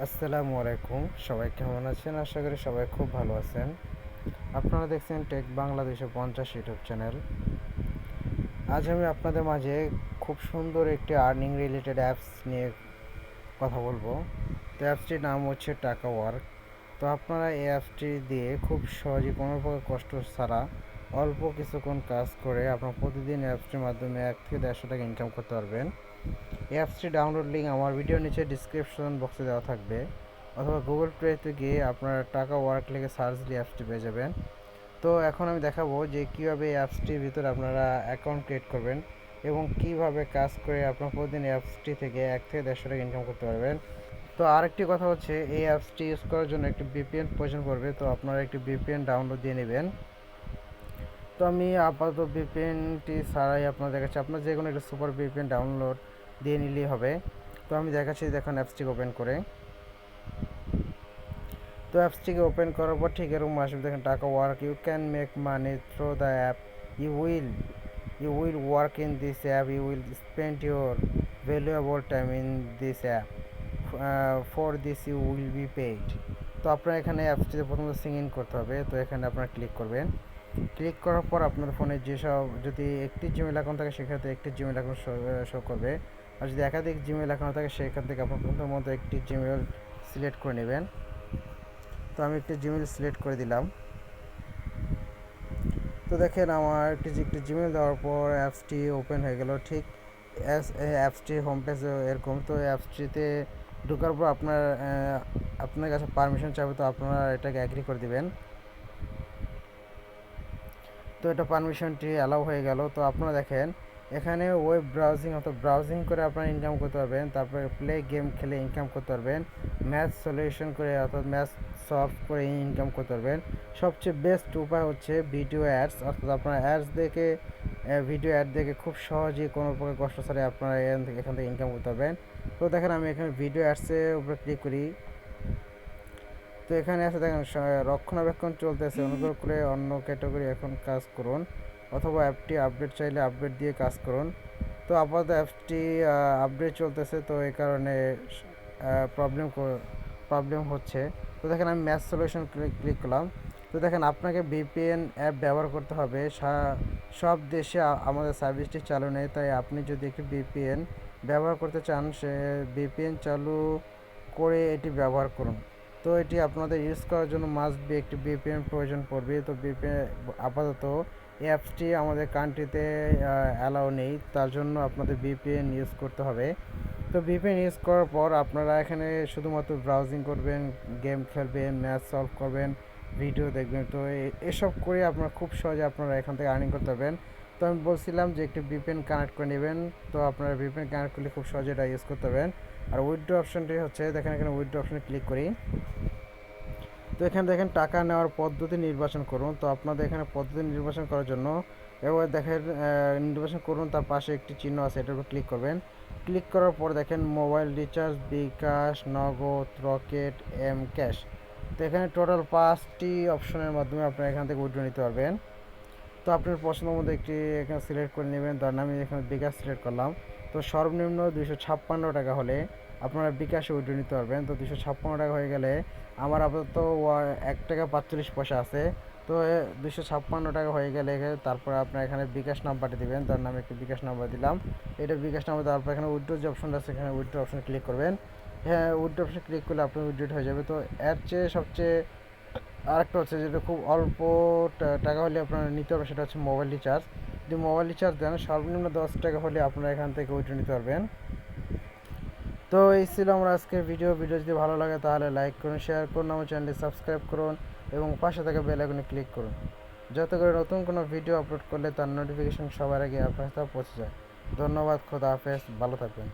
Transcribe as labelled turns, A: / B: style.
A: আসসালামু আলাইকুম। সবাই কেমন আছেন? আশা করি সবাই খুব ভালো আছেন। আপনারা দেখছেন টেক বাংলা 250 ইউটিউব চ্যানেল। আজ আমি আপনাদের মাঝে খুব সুন্দর একটি আর্নিং রিলেটেড অ্যাপস নিয়ে কথা বলবো। তো অ্যাপসটির নাম হচ্ছে টাকা ওয়ার্ক। তো আপনারা এই অ্যাপসটি দিয়ে খুব সহজে কোনো প্রকার কষ্ট ছাড়া অল্প কিছুক্ষণ কাজ করে আপনারা প্রতিদিন অ্যাপসটির মাধ্যমে 1 থেকে 150 টাকা ইনকাম করতে পারবেন। এই অ্যাপসটি ডাউনলোড লিঙ্ক আমার ভিডিওর নিচে ডিসক্রিপশন বক্সে দেওয়া থাকবে, অথবা গুগল প্লেতে গিয়ে আপনারা টাকা ওয়ার্ক লিখে সার্চ দিয়ে অ্যাপসটি পেয়ে যাবেন। তো এখন আমি দেখাবো যে কীভাবে এই অ্যাপসটির ভিতরে আপনারা অ্যাকাউন্ট ক্রিয়েট করবেন এবং কিভাবে কাজ করে আপনার প্রতিদিন অ্যাপসটি থেকে 1 থেকে 150 টাকা ইনকাম করতে পারবেন। তো আরেকটি কথা হচ্ছে, এই অ্যাপসটি ইউজ করার জন্য একটি ভিপিএন প্রয়োজন পড়বে। তো আপনারা একটি ভিপিএন ডাউনলোড দিয়ে নেবেন। তো আমি আপাতত ভিপিএনটি ছাড়াই আপনার দেখাচ্ছি, আপনার যে কোনো একটা সুপার ভিপিএন ডাউনলোড দিয়ে নিলেই হবে। তো আমি দেখাচ্ছি, দেখুন অ্যাপসটিকে ওপেন করে। তো অ্যাপসটিকে ওপেন করার পর ঠিক এরকম আসবে, দেখেন টাকা work, you can make money through the app, you will you will work in this app, you will spend your valuable time in this app, for this you will be paid. তো আপনার এখানে অ্যাপসটিতে প্রথমত Singh in করতে হবে। তো এখানে আপনারা click করবেন। ক্লিক করার পর আপনার ফোনে যেসব, যদি একটি জিমেল অ্যাকাউন্ট থাকে সেক্ষেত্রে একটি জিমেল অ্যাকাউন্ট শো করবে, আর যদি একাধিক জিমেল অ্যাকাউন্ট থাকে সেখান থেকে আপনার প্রথমত একটি জিমেল সিলেক্ট করে নেবেন। তো আমি একটি জিমেল সিলেক্ট করে দিলাম। তো দেখেন আমার একটি জিমেল দেওয়ার পর অ্যাপসটি ওপেন হয়ে গেল। ঠিক অ্যাপসটি হোম পেজ এরকম। তো অ্যাপসটিতে ঢোকার পর আপনার কাছে পারমিশন চাইবে, তো আপনারা এটাকে অ্যাগ্রি করে দিবেন। তো এটা পারমিশনটি অ্যালাউ হয়ে গেল। তো আপনারা দেখেন এখানে ওয়েব ব্রাউজিং অর্থাৎ ব্রাউজিং করে আপনারা ইনকাম করতে পারবেন, তারপরে প্লে গেম খেলে ইনকাম করতে পারবেন, ম্যাথ সলিউশন করে অর্থাৎ ম্যাথ সলভ করে ইনকাম করতে পারবেন। সবচেয়ে বেস্ট উপায় হচ্ছে ভিডিও অ্যাডস, অর্থাৎ আপনারা ভিডিও অ্যাড দেখে খুব সহজেই কোনো প্রকার কষ্ট ছাড়াই আপনারা এখান থেকে ইনকাম করতে পারবেন। তো দেখেন আমি এখানে ভিডিও অ্যাডসের উপরে ক্লিক করি। তো এখানে আছে দেখেন রক্ষণাবেক্ষণ চলতেছে, অনুগ্রহ করে অন্য ক্যাটাগরি এখন কাজ করুন, অথবা অ্যাপটি আপডেট চাইলে আপডেট দিয়ে কাজ করুন। তো আপাতত অ্যাপটি আপডেট চলতেছে, তো এই কারণে প্রবলেম প্রবলেম হচ্ছে। তো দেখেন আমি ম্যাথ সলিউশন ক্লিক করলাম। তো দেখেন আপনাকে ভিপিএন অ্যাপ ব্যবহার করতে হবে। সব দেশে আমাদের সার্ভিসটি চালু নেই, তাই আপনি যদি একটি ভিপিএন ব্যবহার করতে চান, সে ভিপিএন চালু করে এটি ব্যবহার করুন। তো এটি আপনাদের ইউজ করার জন্য মাস্ট বি একটি ভিপিএন প্রয়োজন পড়বে। তো ভিপিএন আপাতত এই অ্যাপসটি আমাদের কান্ট্রিতে অ্যালাউ নেই, তার জন্য আপনাদের ভিপিএন ইউজ করতে হবে। তো ভিপিএন ইউজ করার পর আপনারা এখানে শুধুমাত্র ব্রাউজিং করবেন, গেম খেলবেন, ম্যাথ সলভ করবেন, ভিডিও দেখবেন। তো এসব করে আপনারা খুব সহজে আপনারা এখান থেকে আর্নিং করতে পারবেন। তো আমি বলছিলাম যে একটি ভিপিএন কানেক্ট করে নেবেন। তো আপনারা ভিপিএন কানেক্ট করলে খুব সহজে এটা ইউজ করতে পারবেন। আর উইথড্র অপশনটি হচ্ছে, দেখেন এখানে উইথড্র অপশনে ক্লিক করি। তো এখানে দেখেন টাকা নেওয়ার পদ্ধতি নির্বাচন করুন। তো আপনাদের এখানে পদ্ধতি নির্বাচন করার জন্য এবার দেখেন নির্বাচন করুন, তার পাশে একটি চিহ্ন আছে, এটার উপর ক্লিক করবেন। ক্লিক করার পর দেখেন মোবাইল রিচার্জ, বিকাশ, নগদ, রকেট, এম ক্যাশ। তো এখানে টোটাল 5টি অপশনের মাধ্যমে আপনারা এখান থেকে উইথড্র নিতে পারবেন। তো আপনার পছন্দ মতো একটি এখানে সিলেক্ট করে নেবেন। ধরেন আমি এখানে বিকাশ সিলেক্ট করলাম। তো সর্বনিম্ন 256 টাকা হলে আপনারা বিকাশে উইথড্র নিতে পারবেন। তো 256 টাকা হয়ে গেলে আমার আপাতত 1 টাকা 45 পয়সা আছে। তো 256 টাকা হয়ে গেলে তারপরে আপনার এখানে বিকাশ নাম্বারটি দেবেন। ধরেন আমি একটি বিকাশ নাম্বার দিলাম। এটা বিকাশ নাম্বার দেওয়ার পর এখানে উইথড্র যে অপশনটা আছে, এখানে উইথড্র অপশনে ক্লিক করবেন। হ্যাঁ, উইথড্র অপশনে ক্লিক করলে আপনার উইথড্র হয়ে যাবে। তো এর চেয়ে সবচেয়ে আরেকটা হচ্ছে, যেটা খুব অল্প টাকা হলে আপনারা নিতে পারবেন, সেটা হচ্ছে মোবাইল রিচার্জ। যদি মোবাইল রিচার্জ দেন সর্বনিম্ন 10 টাকা হলে আপনারা এখান থেকে উইথড্র নিতে পারবেন। তো এই ছিল আমার আজকের ভিডিও যদি ভালো লাগে তাহলে লাইক করুন, শেয়ার করুন, আমার চ্যানেলটি সাবস্ক্রাইব করুন এবং পাশে থাকা বেল আইকনে ক্লিক করুন, যাতে করে নতুন কোনো ভিডিও আপলোড করলে তার নোটিফিকেশন সবার আগে আপনার কাছে পৌঁছে যায়। ধন্যবাদ, খোদা হাফেজ, ভালো থাকবেন।